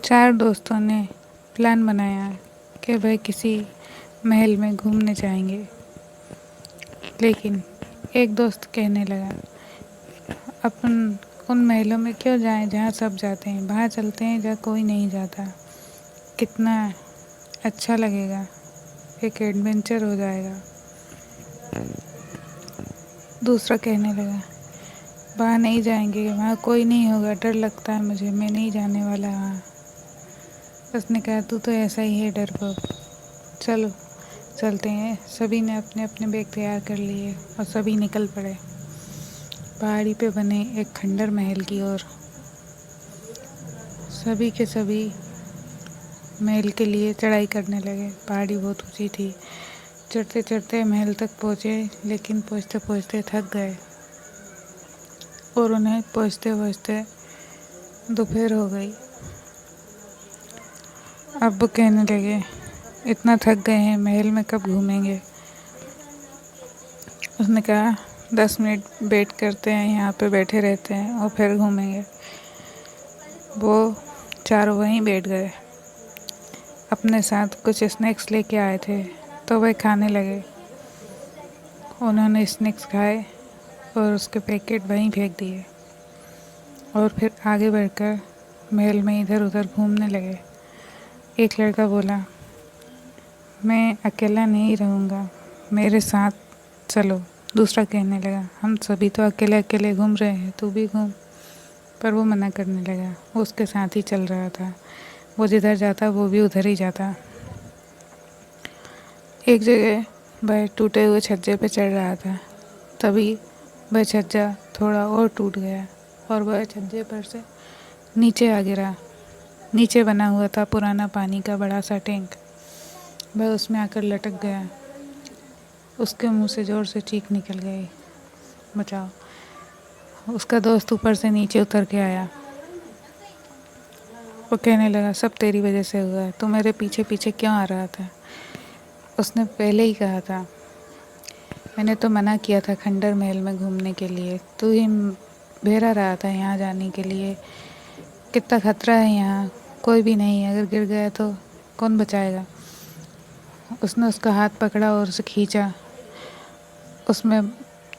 चार दोस्तों ने प्लान बनाया कि वह किसी महल में घूमने जाएंगे। लेकिन एक दोस्त कहने लगा, अपन उन महलों में क्यों जाएं जहाँ सब जाते हैं, वहाँ चलते हैं जहाँ कोई नहीं जाता। कितना अच्छा लगेगा, एक एडवेंचर हो जाएगा। दूसरा कहने लगा, वहाँ नहीं जाएंगे, वहाँ कोई नहीं होगा, डर लगता है मुझे, मैं नहीं जाने वाला वहाँ। उसने कहा, तू तो ऐसा ही है डरपोक, चलो चलते हैं। सभी ने अपने अपने बैग तैयार कर लिए और सभी निकल पड़े पहाड़ी पे बने एक खंडर महल की ओर। सभी के सभी महल के लिए चढ़ाई करने लगे। पहाड़ी बहुत ऊंची थी। चढ़ते चढ़ते महल तक पहुँचे, लेकिन पहुँचते पहुँचते थक गए और उन्हें पहुँचते पहुँचते दोपहर हो गई। अब वो कहने लगे, इतना थक गए हैं, महल में कब घूमेंगे। उसने कहा, 10 मिनट वेट करते हैं, यहाँ पे बैठे रहते हैं और फिर घूमेंगे। वो चारों वहीं बैठ गए। अपने साथ कुछ स्नैक्स लेके आए थे तो वह खाने लगे। उन्होंने स्नैक्स खाए और उसके पैकेट वहीं फेंक दिए और फिर आगे बढ़कर महल में इधर उधर घूमने लगे। एक लड़का बोला, मैं अकेला नहीं रहूँगा, मेरे साथ चलो। दूसरा कहने लगा, हम सभी तो अकेले अकेले घूम रहे हैं, तू भी घूम। पर वो मना करने लगा। वो उसके साथ ही चल रहा था। वो जिधर जाता वो भी उधर ही जाता। एक जगह वह टूटे हुए छज्जे पे चढ़ रहा था। तभी वह छज्जा थोड़ा और टूट गया और वह छज्जे पर से नीचे आ गिरा। नीचे बना हुआ था पुराना पानी का बड़ा सा टैंक। वह उसमें आकर लटक गया। उसके मुंह से ज़ोर से चीख निकल गई, बचाओ। उसका दोस्त ऊपर से नीचे उतर के आया। वो कहने लगा, सब तेरी वजह से हुआ है, तू मेरे पीछे पीछे क्यों आ रहा था। उसने पहले ही कहा था, मैंने तो मना किया था खंडर महल में घूमने के लिए, तू ही भेरा रहा था यहाँ जाने के लिए। कितना खतरा है यहाँ, कोई भी नहीं है, अगर गिर गया तो कौन बचाएगा। उसने उसका हाथ पकड़ा और उसे खींचा। उसमें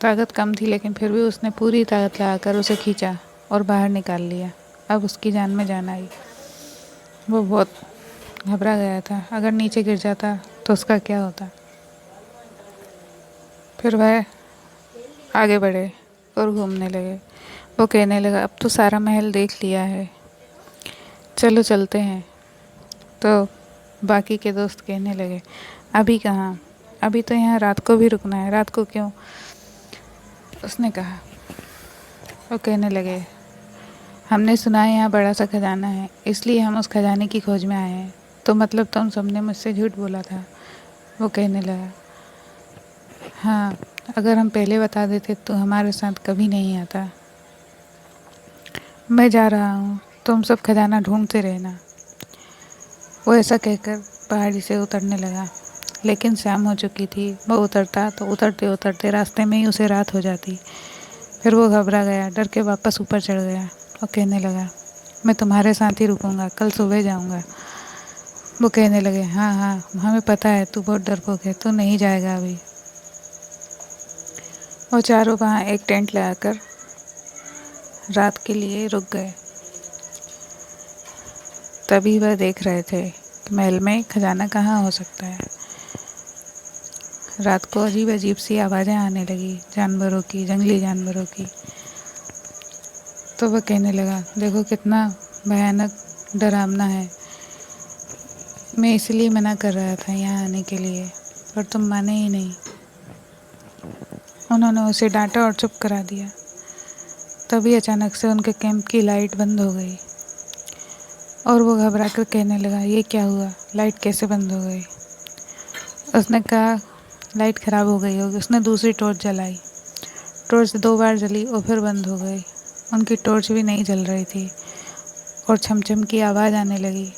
ताकत कम थी, लेकिन फिर भी उसने पूरी ताकत लगाकर उसे खींचा और बाहर निकाल लिया। अब उसकी जान में जान आई। वो बहुत घबरा गया था। अगर नीचे गिर जाता तो उसका क्या होता। फिर वह आगे बढ़े और घूमने लगे। वो कहने लगा, अब तो सारा महल देख लिया है, चलो चलते हैं। तो बाकी के दोस्त कहने लगे, अभी कहाँ, अभी तो यहाँ रात को भी रुकना है। रात को क्यों, उसने कहा। वो कहने लगे, हमने सुना है यहाँ बड़ा सा खजाना है, इसलिए हम उस खजाने की खोज में आए हैं। तो मतलब तुम सबने मुझसे झूठ बोला था। वो कहने लगा, हाँ, अगर हम पहले बता देते तो हमारे साथ कभी नहीं आता। मैं जा रहा हूँ, तुम सब खजाना ढूंढते रहना। वो ऐसा कहकर पहाड़ी से उतरने लगा, लेकिन शाम हो चुकी थी। वो उतरता तो उतरते उतरते रास्ते में ही उसे रात हो जाती। फिर वो घबरा गया, डर के वापस ऊपर चढ़ गया और कहने लगा, मैं तुम्हारे साथ ही रुकूंगा, कल सुबह जाऊंगा। वो कहने लगे, हाँ हाँ, हमें पता है तू बहुत डरपोक है, तू नहीं जाएगा अभी। वो चारों वहाँ एक टेंट लगाकर रात के लिए रुक गए। तभी वह देख रहे थे कि महल में खजाना कहाँ हो सकता है। रात को अजीब अजीब सी आवाज़ें आने लगी, जानवरों की, जंगली जानवरों की। तो वह कहने लगा, देखो कितना भयानक डरावना है, मैं इसलिए मना कर रहा था यहाँ आने के लिए, पर तुम माने ही नहीं। उन्होंने उसे डांटा और चुप करा दिया। तभी अचानक से उनके कैंप की लाइट बंद हो गई और वो घबरा कर कहने लगा, ये क्या हुआ, लाइट कैसे बंद हो गई। उसने कहा, लाइट ख़राब हो गई होगी। उसने दूसरी टॉर्च जलाई। टॉर्च 2 बार जली और फिर बंद हो गई। उनकी टॉर्च भी नहीं जल रही थी और छमछम की आवाज़ आने लगी।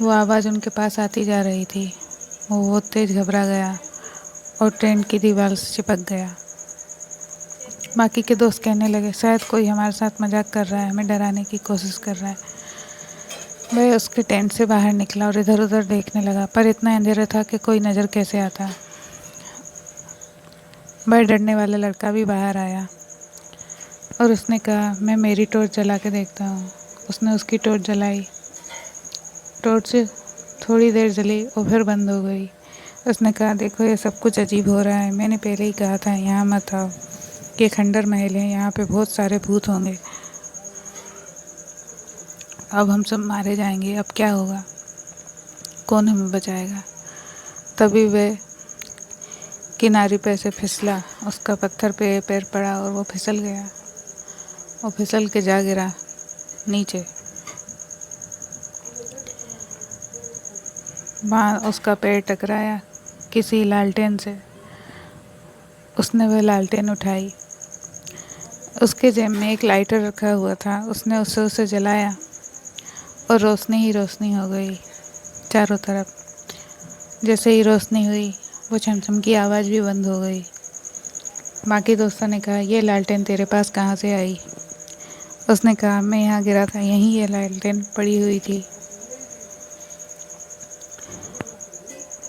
वो आवाज़ उनके पास आती जा रही थी। वो बहुत तेज़ घबरा गया और टेंट की दीवार से चिपक गया। बाकी के दोस्त कहने लगे, शायद कोई हमारे साथ मजाक कर रहा है, हमें डराने की कोशिश कर रहा है। वह उसके टेंट से बाहर निकला और इधर उधर देखने लगा, पर इतना अंधेरा था कि कोई नज़र कैसे आता। वह डरने वाला लड़का भी बाहर आया और उसने कहा, मैं मेरी टॉर्च जला के देखता हूँ। उसने उसकी टॉर्च जलाई। टॉर्च थोड़ी देर जली और फिर बंद हो गई। उसने कहा, देखो ये सब कुछ अजीब हो रहा है, मैंने पहले ही कहा था यहाँ मत आओ, ये खंडर महल है, यहाँ पे बहुत सारे भूत होंगे, अब हम सब मारे जाएंगे, अब क्या होगा, कौन हमें बचाएगा। तभी वह किनारे पे से फिसला, उसका पत्थर पे पैर पड़ा और वो फिसल गया। वो फिसल के जा गिरा नीचे। वहाँ उसका पैर टकराया किसी लालटेन से। उसने वह लालटेन उठाई। उसके जेब में एक लाइटर रखा हुआ था। उसने उसे जलाया और रोशनी ही रोशनी हो गई चारों तरफ। जैसे ही रोशनी हुई, वो चमचम की आवाज़ भी बंद हो गई। बाकी दोस्तों ने कहा, ये लालटेन तेरे पास कहाँ से आई? उसने कहा, मैं यहाँ गिरा था, यहीं ये लालटेन पड़ी हुई थी।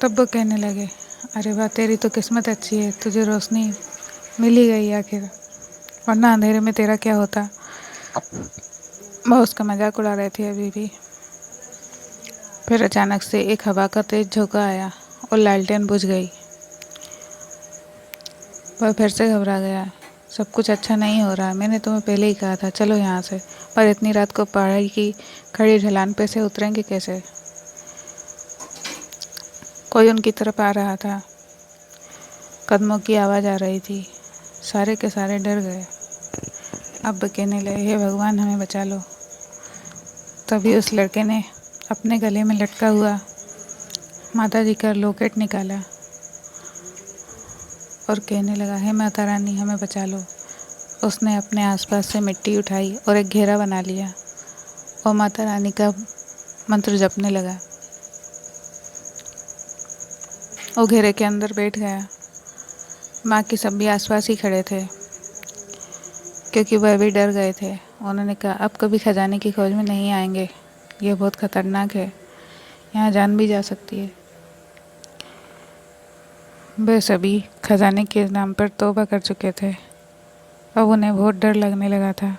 तब वो कहने लगे, अरे वाह, तेरी तो किस्मत अच्छी है, तुझे रोशनी मिल ही गई आखिर, वरना अंधेरे में तेरा क्या होता। वह उसका मजाक उड़ा रहे थे अभी भी। फिर अचानक से एक हवा का तेज झोंका आया और लालटेन बुझ गई। वह फिर से घबरा गया। सब कुछ अच्छा नहीं हो रहा, मैंने तुम्हें पहले ही कहा था, चलो यहाँ से। पर इतनी रात को पहाड़ी की खड़ी ढलान पे से उतरेंगे कैसे? कोई उनकी तरफ आ रहा था। कदमों की आवाज़ आ रही थी। सारे के सारे डर गए। अब कहने लगे, हे भगवान, हमें बचा लो। तभी उस लड़के ने अपने गले में लटका हुआ माता जी का लॉकेट निकाला और कहने लगा, हे माता रानी, हमें बचा लो। उसने अपने आसपास से मिट्टी उठाई और एक घेरा बना लिया और माता रानी का मंत्र जपने लगा। वो घेरे के अंदर बैठ गया। बाकी सब भी आसपास ही खड़े थे क्योंकि वह भी डर गए थे। उन्होंने कहा, अब कभी खजाने की खोज में नहीं आएंगे, यह बहुत खतरनाक है, यहाँ जान भी जा सकती है। वे सभी खजाने के नाम पर तौबा कर चुके थे। अब उन्हें बहुत डर लगने लगा था।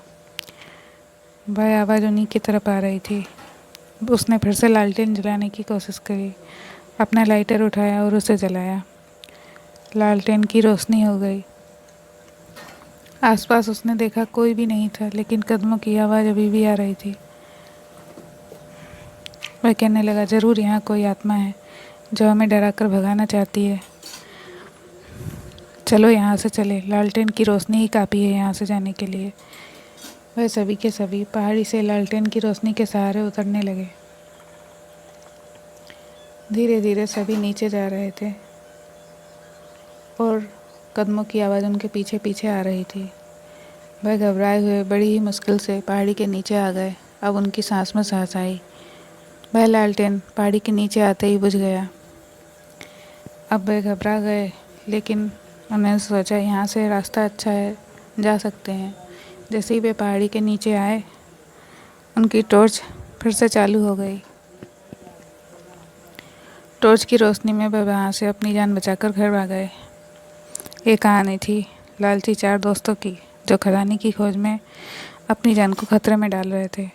वह आवाज़ उन्हीं की तरफ आ रही थी। उसने फिर से लालटेन जलाने की कोशिश करी। अपना लाइटर उठाया और उसे जलाया। लालटेन की रोशनी हो गई। आसपास उसने देखा कोई भी नहीं था, लेकिन कदमों की आवाज़ अभी भी आ रही थी। वह कहने लगा, ज़रूर यहाँ कोई आत्मा है जो हमें डराकर भगाना चाहती है। चलो यहाँ से चले, लालटेन की रोशनी ही काफ़ी है यहाँ से जाने के लिए। वह सभी के सभी पहाड़ी से लालटेन की रोशनी के सहारे उतरने लगे। धीरे धीरे सभी नीचे जा रहे थे और कदमों की आवाज़ उनके पीछे पीछे आ रही थी। वह घबराए हुए बड़ी ही मुश्किल से पहाड़ी के नीचे आ गए। अब उनकी सांस में सांस आई। वह लालटेन पहाड़ी के नीचे आते ही बुझ गया। अब वे घबरा गए, लेकिन उन्होंने सोचा, यहाँ से रास्ता अच्छा है, जा सकते हैं। जैसे ही वे पहाड़ी के नीचे आए, उनकी टॉर्च फिर से चालू हो गई। टॉर्च की रोशनी में वे वहाँ से अपनी जान बचाकर घर आ गए। ये कहानी थी लालची चार दोस्तों की, जो खजाने की खोज में अपनी जान को खतरे में डाल रहे थे।